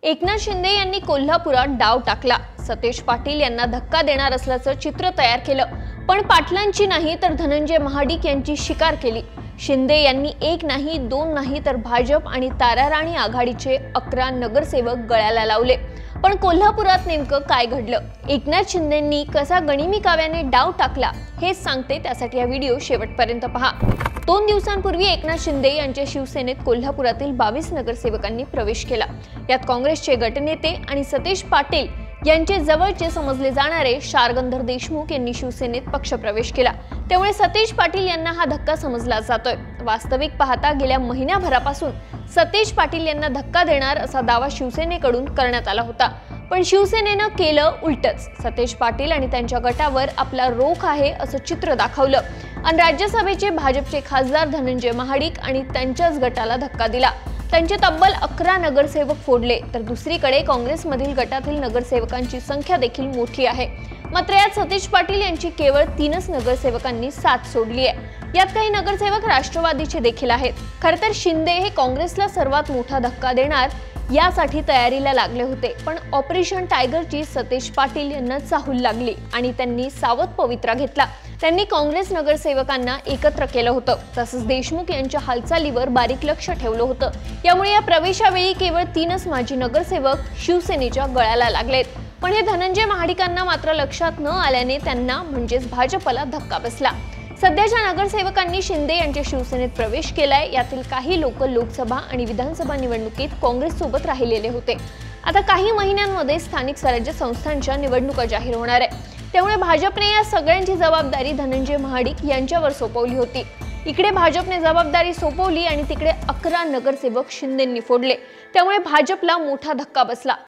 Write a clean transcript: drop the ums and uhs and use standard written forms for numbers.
एकनाथ शिंदे यांनी कोल्हापुरात डाव टाकला। सतेज पाटील यांना धक्का देणार असल्याचं चित्र तयार केलं, पण पाटलांची नाही तर धनंजय महाडिक यांची शिकार केली। शिंदे यांनी एक नाही दोन नाही तर भाजप आणि ताराराणी आघाडीचे 11 नगरसेवक गळ्याला लावले। पण कोल्हापुरात नेमकं काय घडलं, एकनाथ शिंदेंनी कसा गनिमी काव्याने डाव टाकला हे सांगते, त्यासाठी हा व्हिडिओ शेवटपर्यंत पहा। 2 दिवसांपूर्वी एकनाथ शिंदे यांच्या शिवसेनेत कोल्हापुरातील 22 नगरसेवकांनी प्रवेश केला। यात काँग्रेसचे गटनेते आणि सतेज पाटील यांचे जवळचे समजले जाणारे शारगंधर देशमुख यांनी शिवसेनेत पक्षप्रवेश केला। त्यामुळे सतेज पाटील यांना हा धक्का समजला जातोय। वास्तविक पाहता गेल्या महिन्याभरापासून सतेज पाटील यांना धक्का देणार असा दावा शिवसेनेकडून करण्यात आला होता, पण शिवसेनेनं केलं उलटच। सतेज पाटील आणि त्यांच्या गटावर आपला रोख आहे असं चित्र दाखवलं आणि राज्यसभेचे भाजपचे खासदार धनंजय महाडिक आणि त्यांच्याच गटाला धक्का दिला। त्यांचे तब्बल 11 नगरसेवक फोडले, तर दुसरीकडे काँग्रेसमधील गटातील नगरसेवकांची संख्या देखील मोठी आहे। मात्र यात सतेज पाटील यांची केवळ 3च नगरसेवकांनी साथ सोडली आहे। यात काही नगरसेवक राष्ट्रवादीचे देखील आहेत। खरं तर शिंदे हे काँग्रेसला सर्वात मोठा धक्का देणार यासाठी तयारीला लागले होते, पण ऑपरेशन टायगरची सतेज पाटील यांना चाहूल लागली आणि त्यांनी सावध पवित्रा घेतला। त्यांनी काँग्रेस नगरसेवकांना एकत्र केलं होतं, तसंच देशमुख यांच्या हालचालीवर बारीक लक्ष ठेवलं होतं। यामुळे या प्रवेशावेळी केवळ 3च माजी नगरसेवक शिवसेनेच्या गळ्याला लागलेत, पण हे धनंजय महाडिकांना मात्र लक्षात न आल्याने त्यांना म्हणजेच भाजपला धक्का बसला। सध्याच्या नगरसेवकांनी शिंदे यांच्या शिवसेनेत प्रवेश केलाय। यातील काही लोक लोकसभा आणि विधानसभा निवडणुकीत काँग्रेस सोबत राहिलेले होते। आता काही महिन्यांमध्ये स्थानिक स्वराज्य संस्थांच्या निवडणुका जाहीर होणार आहे, त्यामुळे भाजपने या सगळ्यांची जबाबदारी धनंजय महाडिक यांच्यावर सोपवली होती। इकडे भाजपने जबाबदारी सोपवली आणि तिकडे 11 नगरसेवक शिंदेंनी फोडले, त्यामुळे भाजपला मोठा धक्का बसला।